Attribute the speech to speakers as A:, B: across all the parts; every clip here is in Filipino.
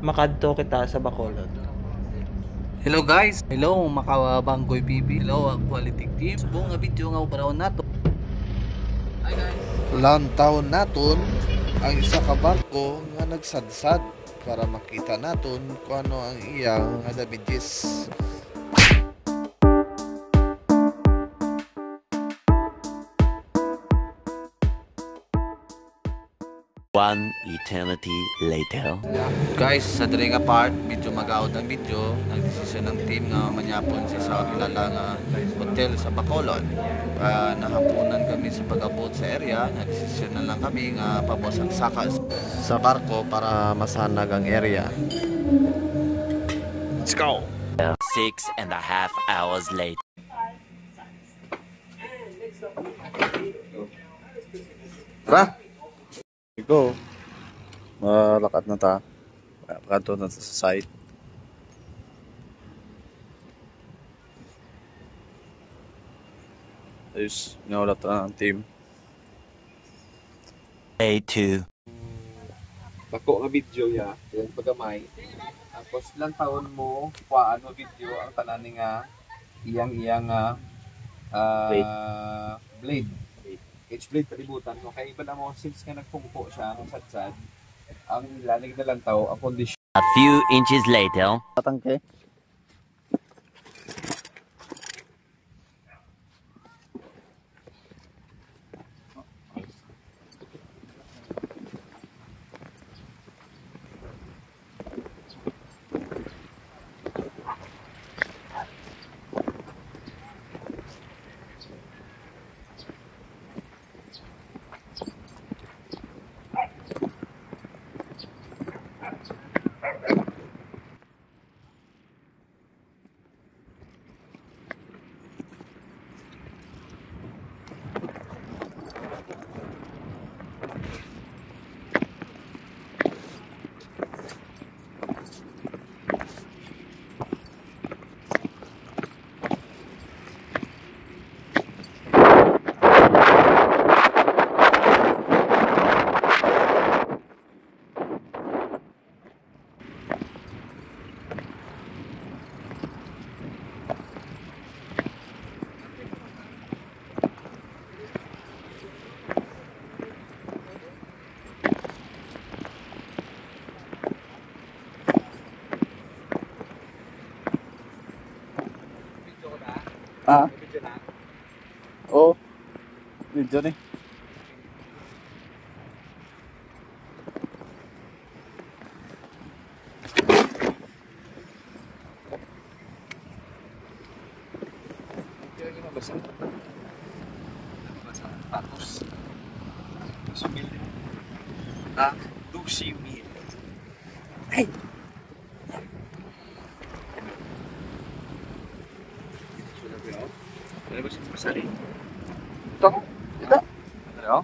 A: makadto kita sa Bacolod.
B: Hello guys, hello makabanggoy bibi, hello quality team. Subong nga video nga uparawon nato. Hi guys.
C: Lantaon naton ang isa ka barko nga nagsadsad para makita naton kung ano ang iyang damages.
D: One eternity later.
B: Guys, sa diri nga part, medyo mag-out ang video. Nagdesisyon ng team nga manyapon si sa kilala nga hotel sa Bacolod. Nahapunan kami sa pag-abot sa area. Nagdesisyon na lang kami nga pabos ang sakas sa barko para masanag ang area. Let's go!
D: 6.5 hours later.
C: Tara! Go. Malakad na ta. Kanto na sa site. Ayos, naulat na ang team.
D: Day 2.
E: Bako nga video ya, yung pagamay. Tapos ilang taon mo, paano video ang tanan nga iyang blade. H-blade kalibutan mo. Kaya iba na mo, since nga nagpungko siya ng sadsad, ang lalig na lang tao, ang kondisyon.
D: A few inches later.
C: Patangke. Ah? Oh, video nih.
E: Hey! Ano ba siya pasari?
C: Ito? Ito?
E: Ano?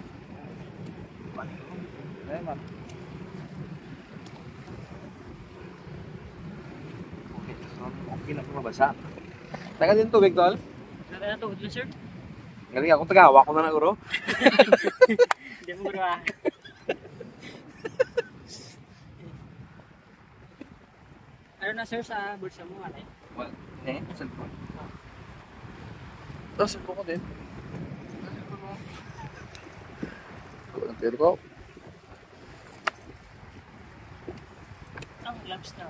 E: Okay na po mabasa. Taga din tubig, tol?
F: Taga na tubig, sir?
E: Galing akong tagawa ko na ng uro.
F: Hindi mo uro ah. Ano na sir sa bulsa mo? Ano eh?
E: Well, cellphone.
C: Ito, cellphone ko din. Ang tiro ko.
F: Ang gloves na.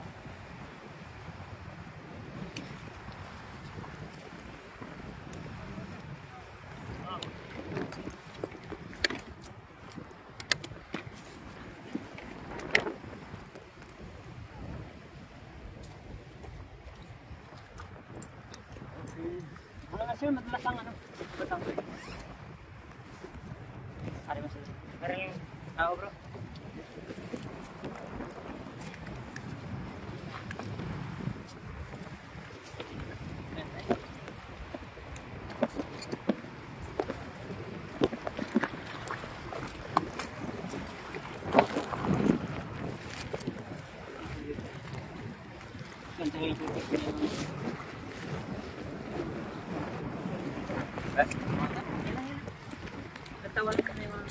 F: Wala nga sir, madalas ang ano. Batang. Ari mo sir. Pero yung tao bro. Natawag ka na yung mga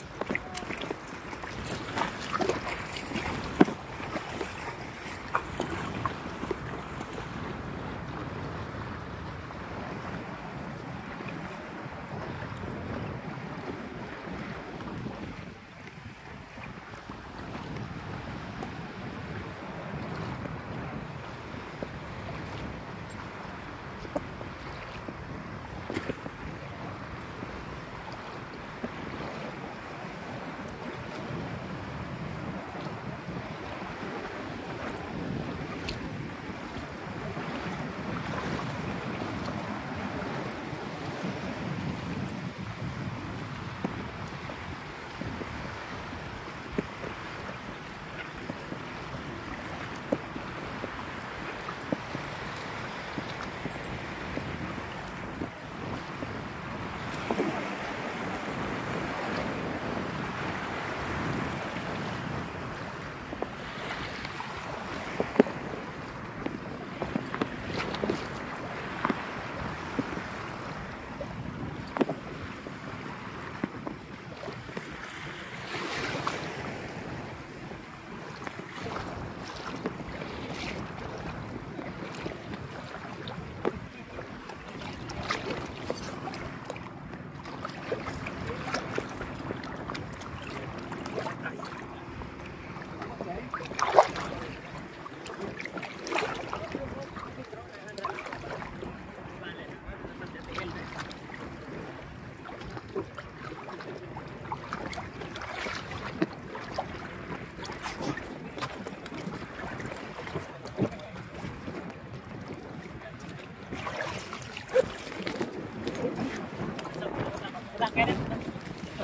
F: Kaya na.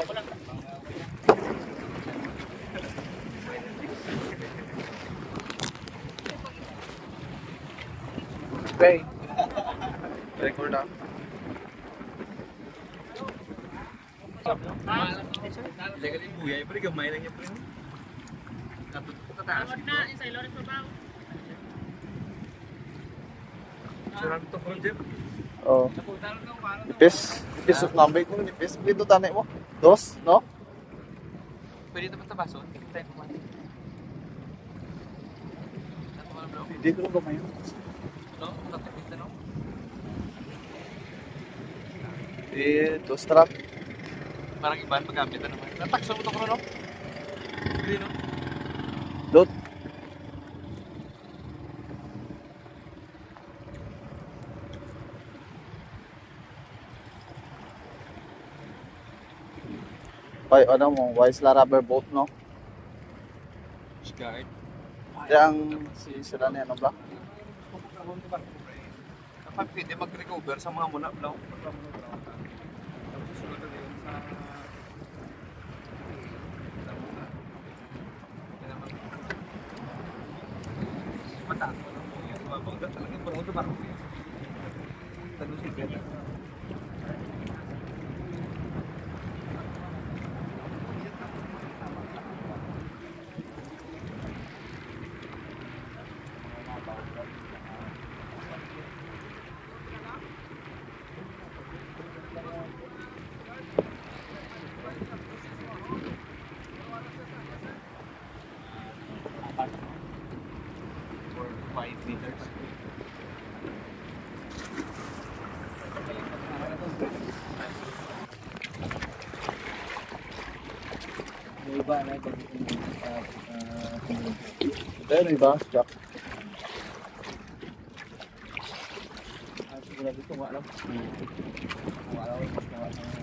F: Ako lang.
E: Okay. Record na.
G: Legal yung buya, pero gamay lang yung pre. Tataas
F: Tawad na, yung sa Ilores Mabaw.
G: Sarap ito from Jeff.
C: Oh. Ipis of number ko ipis. Dito tanay mo. Dos, no?
G: Pwede ito pa tabason? Tayo kumain.
C: Hindi ko lang gamay.
G: No? Tatapit na no?
C: Ito, strap.
G: Parang iba, paggamit na naman. Natakso mo ito ko no? Hindi no?
C: Dot. Ay, ano mo, wise la rubber boat, no?
G: Guard.
C: Yang si sila niya, ano ba?
E: Kapag pwede mag-recover sa mga muna, no?
G: For 5 meters.
A: Yung iba na ito.
C: Pero iba, Jack.
A: Siguro dito nga lang. Wala ko mas nawa ng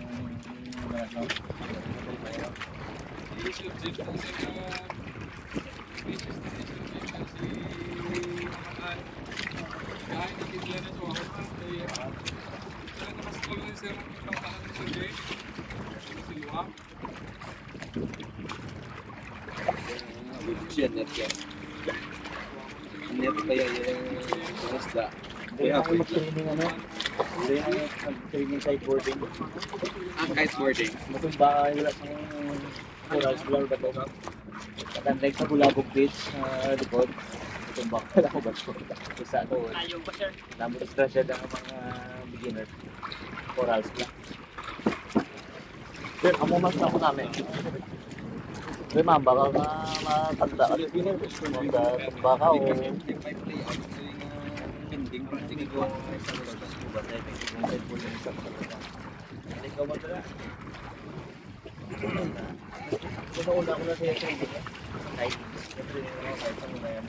E: Net yan. Net kaya yung isda.
A: Hindi ako mag-training ano. Hindi ako mag-training kiteboarding.
E: Kiteboarding.
A: Matumba wala sa corals wala ba ito? Katandeg sa Bulabog Beach, likod. Matumba wala ko ba ito? Isa ito.
F: Ayaw ba, sir?
A: Namun stressed ang mga beginner. Corals lang. Pero amo mas na ako namin. Pero ma'am, baka matanda ka. Baka o...
E: Pending project ito.
A: Ikaw ba talaga? Una ko na sa'yo training eh. Kahit siyempre kahit sa muna yan.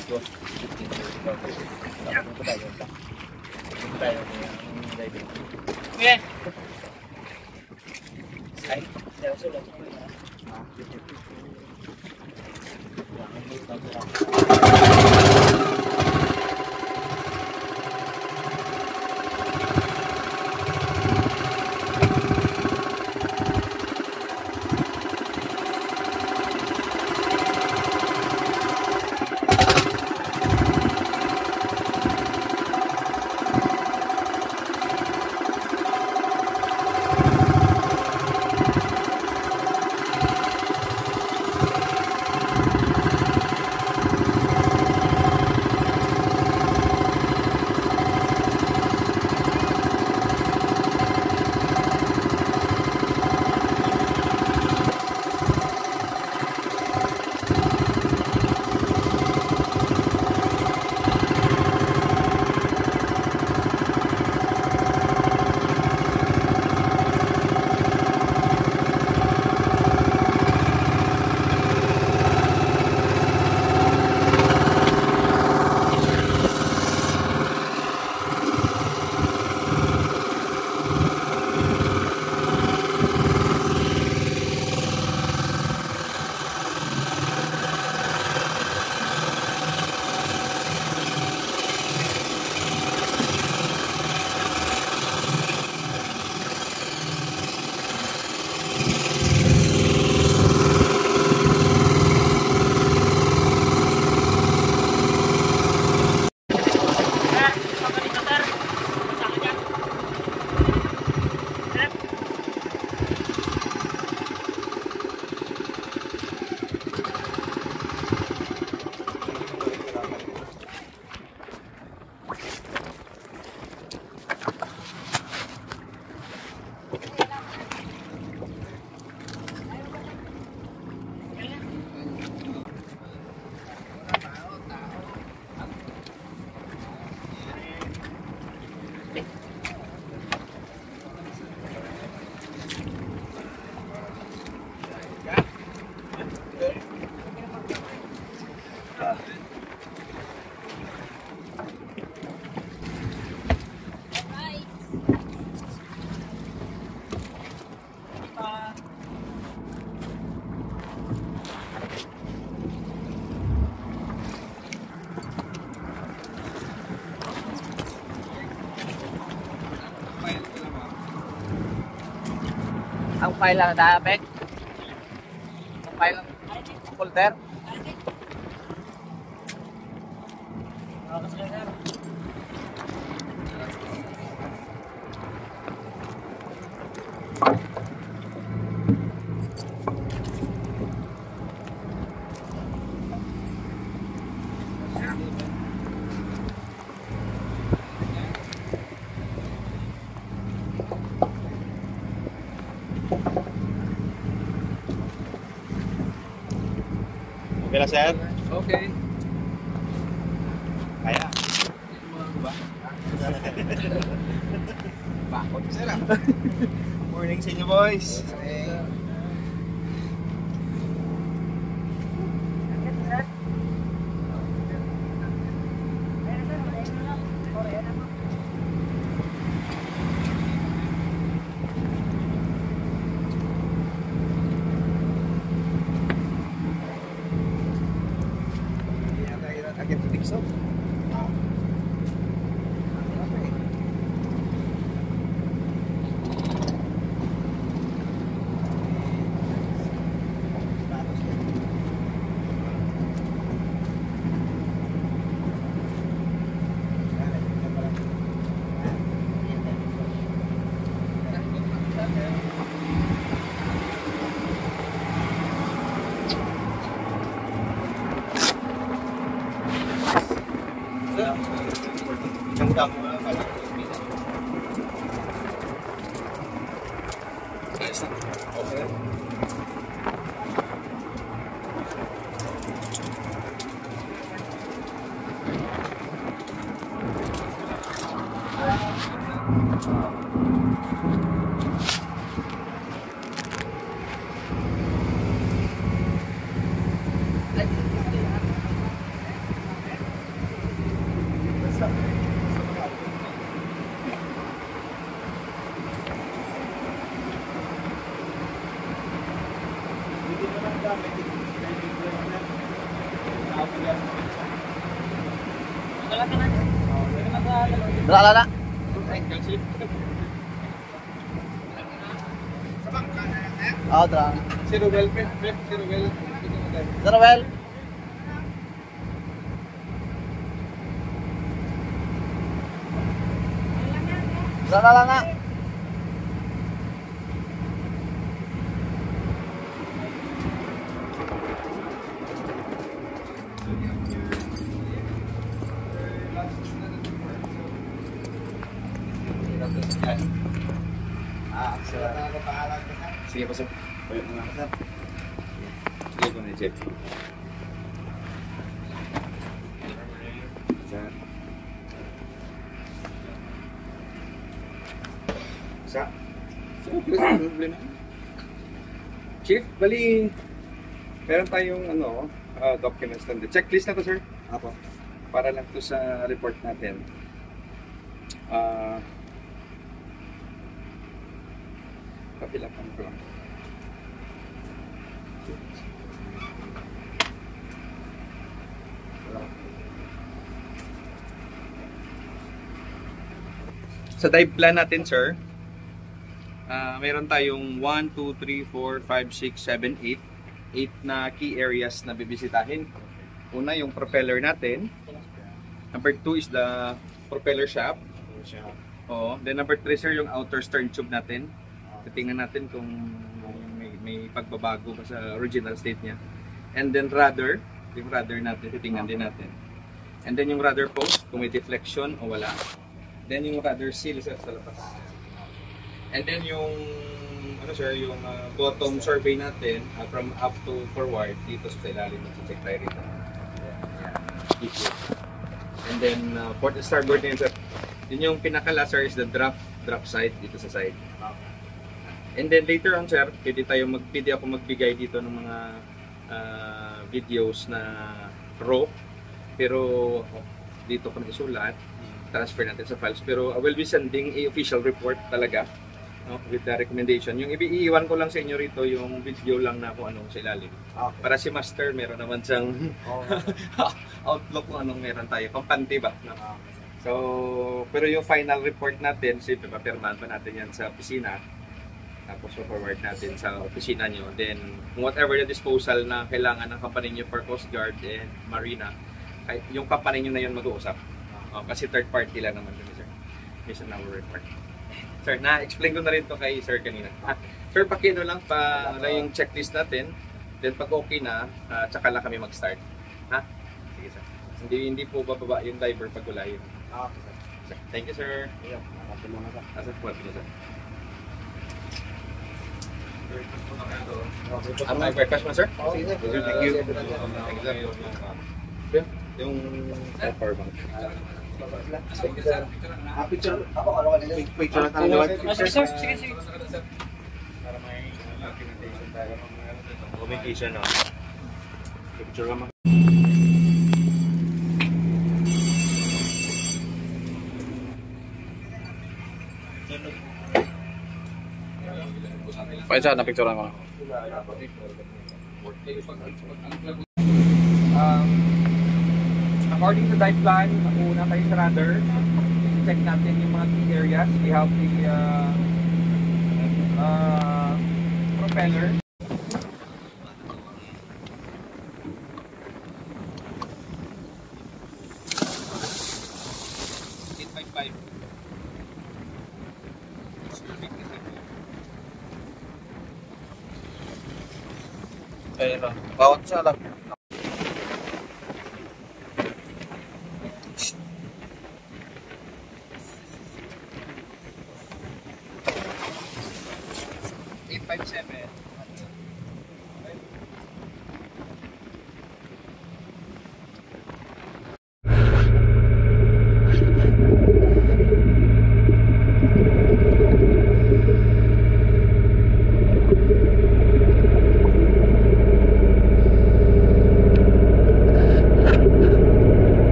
A: Ito, 15 Tapos ko tayo. Ito tayo ng diving.
F: Okay.
A: Kahit seryoso lang. Ang file lang na Peg? Ang file lang folder?
G: Okay na, sir?
E: Okay.
G: Kaya.
E: Bakot, sir.
G: Morning sa inyo, boys.
A: Wala na. Oh, dra.
E: Si Ruel, si Ruel.
A: Darwell. Wala na.
E: Sige po, sir. Pwede mo lang, sir. Sige po na, Jeff. Sir. Sa? Sir, problema. Chief, bali, meron tayong documents na. Checklist na to, sir. Apo. Para lang to sa report natin. Papilapan ko lang. Sa dive plan natin, sir, meron tayong 1, 2, 3, 4, 5, 6, 7, 8 na key areas na bibisitahin. Una, yung propeller natin. Number 2 is the propeller shaft. Oo. Then number 3, sir, yung outer stern tube natin. Titingnan natin kung may pagbabago ba sa original state niya. And then rudder, yung rudder natin, titingnan din natin. And then yung rudder post, kung may deflection o wala. Then yung rudder seal sa labas. And then yung yung bottom survey natin from up to forward dito sa ilalim ng check tayo rito. And then port and starboard din, sir. Yun yung pinaka-last, sir, is the drop side dito sa side. And then later on, sir, pwede ako magbigay dito ng mga videos na raw, pero dito ko na isulat, transfer natin sa files, pero I will be sending a official report talaga, no, with the recommendation. Yung iiwan ko lang sa inyo rito yung video lang na kung anong sa ilalim. Okay. Para si Master, meron naman siyang outlook kung anong meron tayo, pampante ba? No? So, pero yung final report natin, siyempre papirmahan pa natin yan sa opisina. Tapos forward natin sa opisina nyo. Then, whatever the disposal na kailangan ng company nyo for Coast Guard and Marina, yung company nyo na yun mag-uusap. Kasi third party lang naman kami, sir. Based on our report. Sir, na-explain ko na rin to kay sir kanina. Sir, pakino lang yung checklist natin. Then pag okay na, tsaka lang kami mag-start. Ha? Sige, sir. Hindi po bababa yung diver pag wala yun.
A: Okay, sir.
E: Sir, thank you, sir.
A: Nakapin mo na, sir.
E: Sir, puwag po, sir.
A: Ang
E: breakfast mo, sir?
A: Sige, sir.
E: Thank you. Thank you, sir. Yung power bank.
A: Thank you, sir. Picture. Ako, ano ka nila? Picture lang tayo.
F: Sige, sir. Sige, sige.
E: Para may documentation tayo. Communication, no? Picture naman.
G: Pwede sa na-picturean ko.
E: According to dive plan, una tayo sa rudder. Check natin yung mga key areas. We have the propeller.
G: Ayun lang. Bawat isa lang.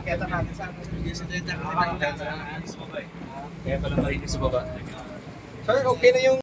A: Akyatan natin sa
E: Kaya pala marinig sa baba. Sir, okay na yung